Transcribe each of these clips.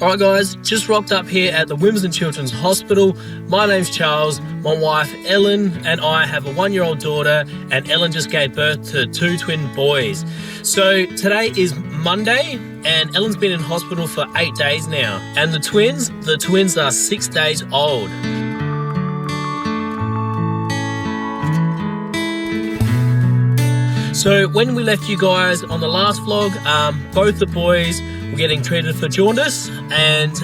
Alright guys, just rocked up here at the Women's and Children's Hospital. My name's Charles, my wife Ellen and I have a 1-year-old daughter, and Ellen just gave birth to 2 twin boys. So today is Monday and Ellen's been in hospital for 8 days now. And the twins are 6 days old. So when we left you guys on the last vlog, both the boys were getting treated for jaundice, and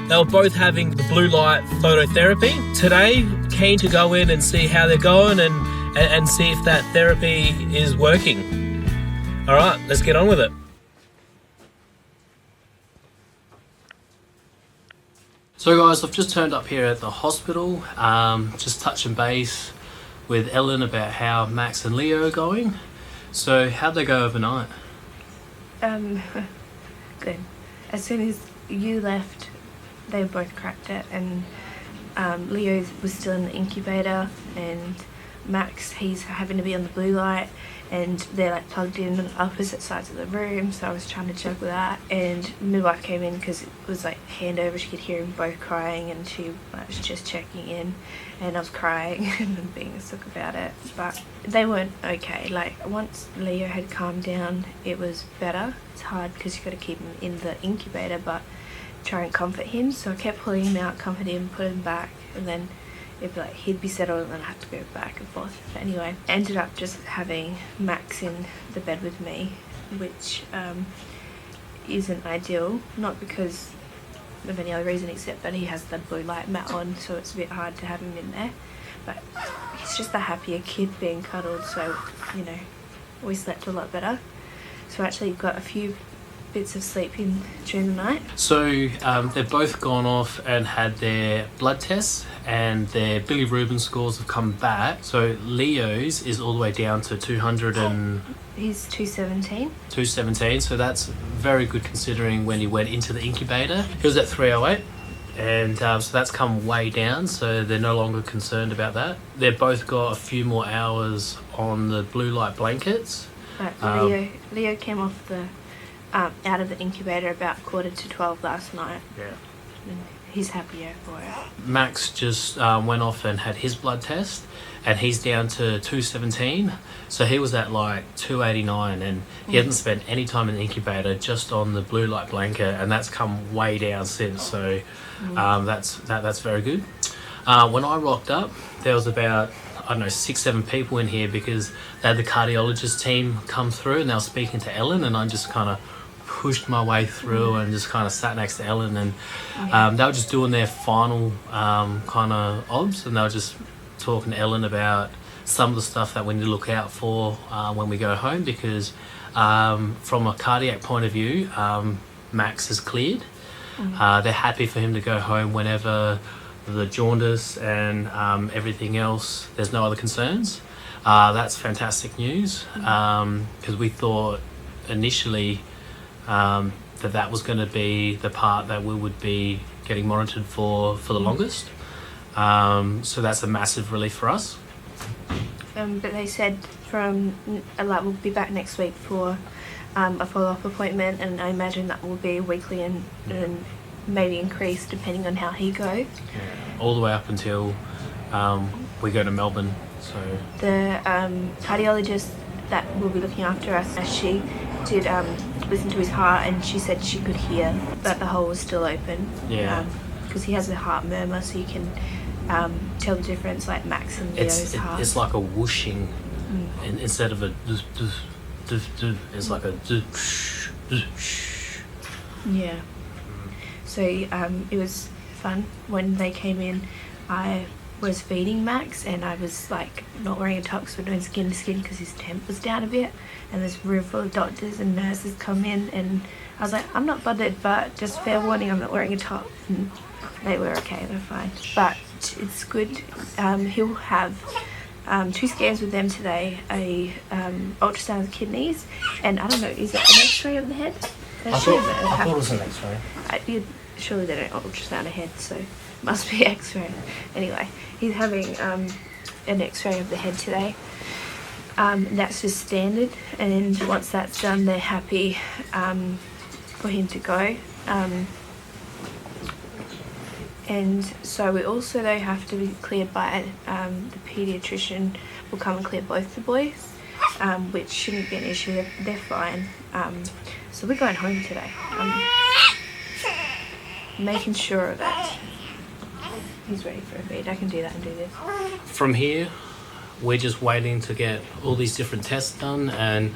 they were both having the blue light phototherapy. Today, keen to go in and see how they're going and see if that therapy is working. All right, let's get on with it. So guys, I've just turned up here at the hospital, just touching base with Ellen about how Max and Leo are going. So how'd they go overnight? Good. As soon as you left, they both cracked it, and Leo was still in the incubator, and Max, he's having to be on the blue light, and they're like plugged in on opposite sides of the room, so I was trying to juggle that, and midwife came in because it was like handover. She could hear them both crying, and she was just checking in, and I was crying and being sick about it, but they weren't okay. Like once Leo had calmed down, it was better. It's hard because you got to keep him in the incubator, but try and comfort him, so I kept pulling him out, comfort him, put him back, and then it'd be like he'd be settled and then I had to go back and forth. But anyway, I ended up just having Max in the bed with me, which isn't ideal, not because of any other reason except that he has the blue light mat on, so it's a bit hard to have him in there, but he's just a happier kid being cuddled, so you know, we slept a lot better. So actually got a few bits of sleep in during the night. So they've both gone off and had their blood tests, and their bilirubin scores have come back. So Leo's is all the way down to 200 and... He's 217. 217, so that's very good considering when he went into the incubator. He was at 308, and so that's come way down, so they're no longer concerned about that. They've both got a few more hours on the blue light blankets. But Leo came off the out of the incubator about 11:45 last night. Yeah. And he's happier for it. Max just went off and had his blood test, and he's down to 217. So he was at like 289, and he hadn't spent any time in the incubator, just on the blue light blanket, and that's come way down since. So that's very good. When I rocked up, there was about, I don't know, 6-7 people in here because they had the cardiologist team come through, and they were speaking to Ellen, and I just kind of pushed my way through and just kind of sat next to Ellen, and they were just doing their final kind of obs, and they were just talking to Ellen about some of the stuff that we need to look out for when we go home, because from a cardiac point of view, Max is cleared. They're happy for him to go home whenever the jaundice and everything else, there's no other concerns. That's fantastic news, because we thought initially that was going to be the part that we would be getting monitored for the longest. So that's a massive relief for us. But they said we'll be back next week for a follow-up appointment, and I imagine that will be weekly and maybe increase depending on how he goes. Yeah, all the way up until we go to Melbourne. So the cardiologist that will be looking after us, she did listen to his heart, and she said she could hear that the hole was still open. Yeah. Because he has a heart murmur, so you can tell the difference, like Max and Leo's heart. It's like a whooshing, instead of a it's like a yeah. So it was fun when they came in. I was feeding Max, and I was like not wearing a top, so we're doing skin to skin because his temp was down a bit, and this room full of doctors and nurses come in, and I was like, I'm not bothered, but just fair warning, I'm not wearing a top. And they were okay, they're fine, but it's good. He'll have 2 scans with them today, a ultrasound of the kidneys, and I don't know, is it an x-ray of the head? I thought it was an x-ray. Surely they don't ultrasound a head, so it must be x-ray. Anyway, he's having an x-ray of the head today. That's just standard, and once that's done, they're happy for him to go. And so we also though have to be cleared by the paediatrician will come and clear both the boys, which shouldn't be an issue. They're fine. So we're going home today. Making sure that he's ready for a feed. I can do that and do this. From here, we're just waiting to get all these different tests done and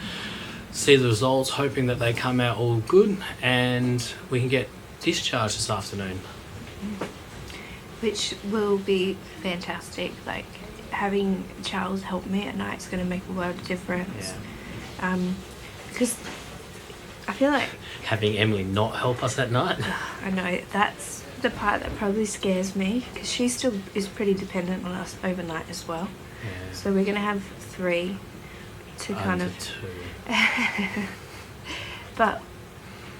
see the results, hoping that they come out all good and we can get discharged this afternoon. Which will be fantastic. Like, having Charles help me at night is going to make a world of difference. Yeah. Because I feel like having Emily not help us at night. I know that's the part that probably scares me, because she still is pretty dependent on us overnight as well. Yeah. So we're going to have 3 to kind of 2. But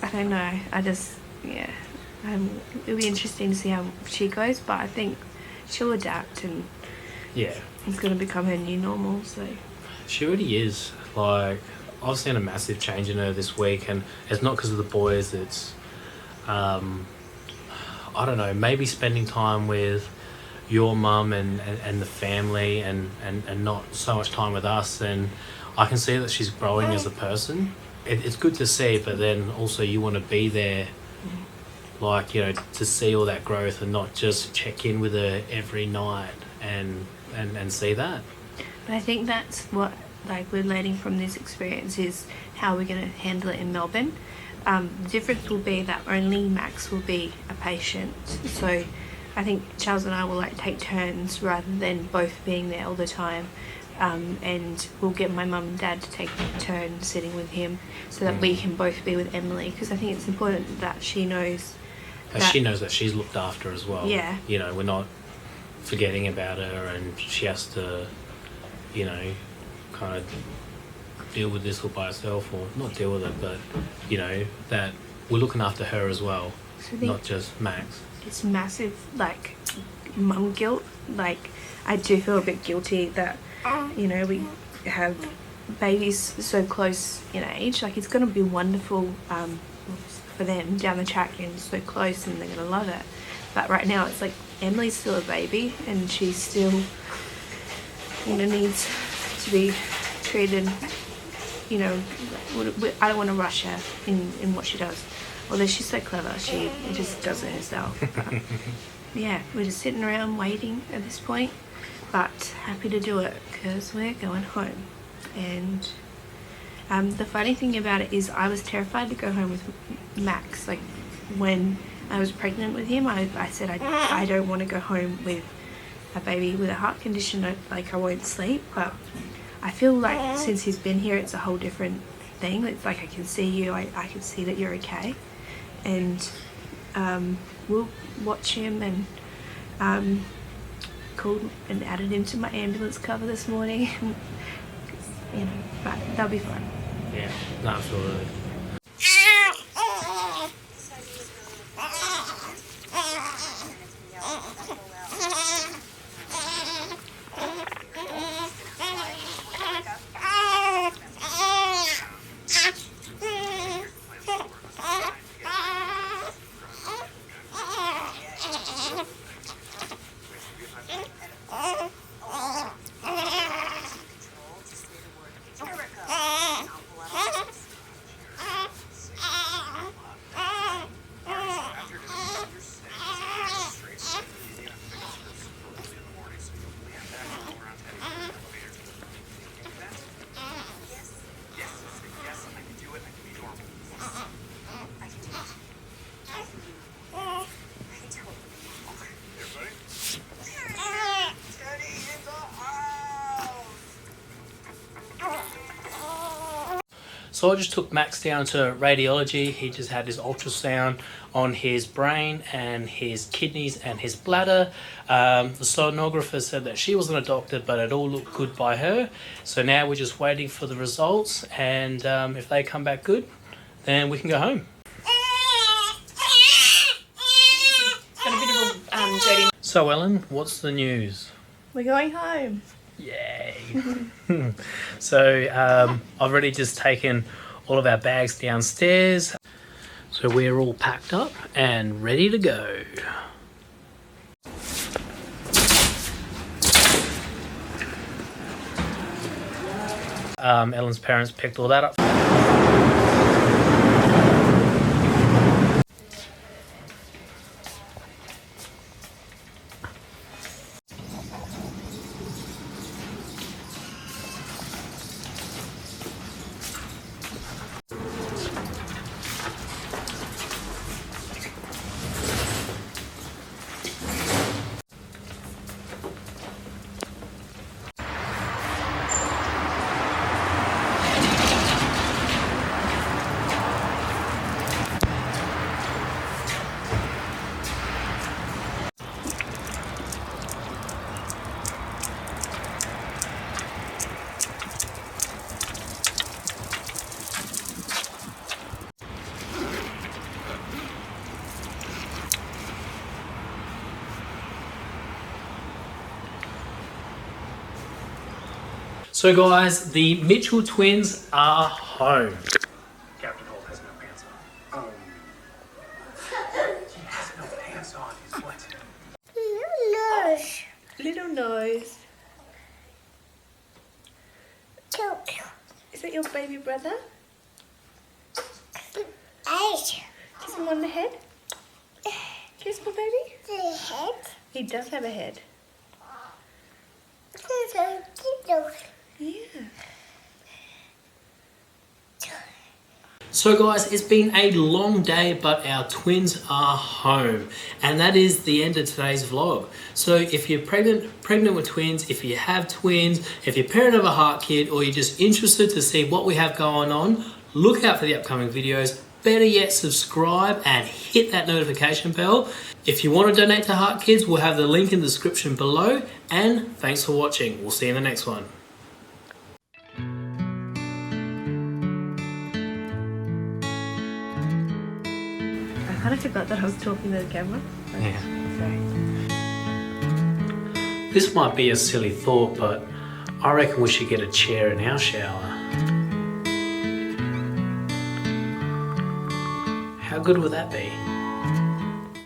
I don't know. I just it'll be interesting to see how she goes, but I think she'll adapt and it's going to become her new normal. So she already is. Like, I've seen a massive change in her this week, and it's not because of the boys. It's I don't know, maybe spending time with your mum and the family and not so much time with us, and I can see that she's growing as a person. It's good to see, but then also you want to be there, like, you know, to see all that growth and not just check in with her every night and see that. But I think that's what, like, we're learning from this experience is how we're going to handle it in Melbourne. The difference will be that only Max will be a patient. So I think Charles and I will, like, take turns rather than both being there all the time. And we'll get my mum and dad to take a turn sitting with him so that we can both be with Emily, because I think it's important that she knows that she knows that she's looked after as well. Yeah. You know, we're not forgetting about her and she has to, you know, kind of deal with this all by herself, or not deal with it, but, you know, that we're looking after her as well, so not just Max. It's massive, like, mum guilt. Like, I do feel a bit guilty that, you know, we have babies so close in age. Like, it's going to be wonderful for them down the track and so close, and they're going to love it. But right now it's like Emily's still a baby and she still, you know, needs to be treated, you know, I don't want to rush her in what she does. Although she's so clever, she just does it herself. But yeah, we're just sitting around waiting at this point, but happy to do it because we're going home. And the funny thing about it is I was terrified to go home with Max. Like, when I was pregnant with him, I said I don't want to go home with a baby with a heart condition. I won't sleep. But I feel like since he's been here, it's a whole different thing. It's like I can see you, I can see that you're okay. And we'll watch him, and called and added him to my ambulance cover this morning. You know, but that'll be fun. Yeah, absolutely. So I just took Max down to radiology. He just had his ultrasound on his brain and his kidneys and his bladder. The sonographer said that she wasn't a doctor, but it all looked good by her. So now we're just waiting for the results, and if they come back good, then we can go home. So Ellen, what's the news? We're going home. Yay. So I've already just taken all of our bags downstairs. So we're all packed up and ready to go. Ellen's parents picked all that up. So guys, the Mitchell twins are home. Captain Holt has no pants on. He has no pants on, is what? Little nose. Is that your baby brother? Kiss him on the head. Kiss my baby. He does have a head. Yeah. So guys, it's been a long day, but our twins are home, and that is the end of today's vlog. So if you're pregnant with twins, if you have twins, if you're a parent of a heart kid, or you're just interested to see what we have going on, look out for the upcoming videos. Better yet, subscribe and hit that notification bell. If you want to donate to Heart Kids, we'll have the link in the description below. And thanks for watching. We'll see you in the next one. I kind of forgot that I was talking to the camera. Yeah. Sorry. This might be a silly thought, but I reckon we should get a chair in our shower. How good would that be?